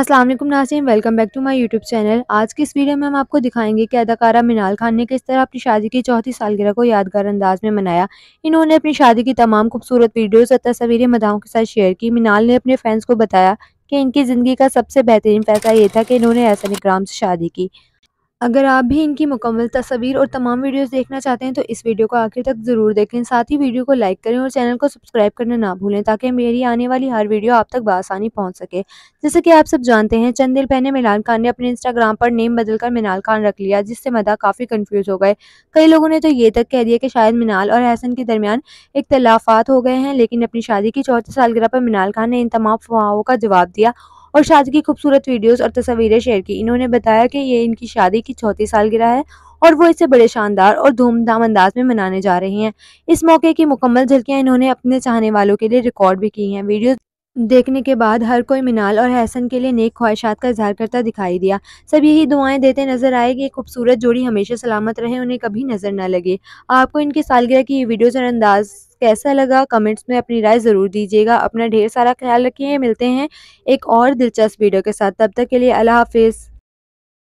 अस्सलाम वालेकुम नाज़रीन, welcome back to my YouTube channel. आज की इस वीडियो में हम आपको दिखाएंगे कि अदाकारा मिनाल खान ने किस तरह अपनी शादी की चौथी सालगिरह को यादगार अंदाज में मनाया। इन्होंने अपनी शादी की तमाम खूबसूरत वीडियोस और तस्वीरें मदाहों के साथ शेयर की। मिनाल ने अपने फैंस को बताया कि इनकी ज़िंदगी का सबसे बेहतरीन फैसला ये था कि इन्होंने एहसन इकराम से शादी की। अगर आप भी इनकी मुकम्मल तस्वीर और तमाम वीडियोस देखना चाहते हैं तो इस वीडियो को आखिर तक ज़रूर देखें। साथ ही वीडियो को लाइक करें और चैनल को सब्सक्राइब करना ना भूलें ताकि मेरी आने वाली हर वीडियो आप तक बआसानी पहुंच सके। जैसे कि आप सब जानते हैं, चंद दिन पहले मिनाल खान ने अपने इंस्टाग्राम पर नेम बदलकर मिनाल खान रख लिया, जिससे मदाह काफ़ी कंफ्यूज हो गए। कई लोगों ने तो ये तक कह दिया कि शायद मिनाल और एहसन के दरमियान इख्तलाफात हो गए हैं, लेकिन अपनी शादी की चौथी सालगिरह पर मिनाल खान ने इन तमाम अफवाहों का जवाब दिया और शादी की खूबसूरत वीडियोस और तस्वीरें शेयर की। इन्होंने बताया कि ये इनकी शादी की चौथी सालगिरह है और वो इसे बड़े शानदार और धूमधाम अंदाज में मनाने जा रही हैं। इस मौके की मुकम्मल झलकियां इन्होंने अपने चाहने वालों के लिए रिकॉर्ड भी की हैं। वीडियो देखने के बाद हर कोई मिनाल और एहसन के लिए नेक ख्वाहिशात का इज़हार करता दिखाई दिया। सब यही दुआएं देते नजर आए कि ये खूबसूरत जोड़ी हमेशा सलामत रहे, उन्हें कभी नजर न लगे। आपको इनकी सालगिरह की ये वीडियोस और अंदाज कैसा लगा, कमेंट्स में अपनी राय ज़रूर दीजिएगा। अपना ढेर सारा ख्याल रखिए। मिलते हैं एक और दिलचस्प वीडियो के साथ। तब तक के लिए अल्लाह हाफिज़।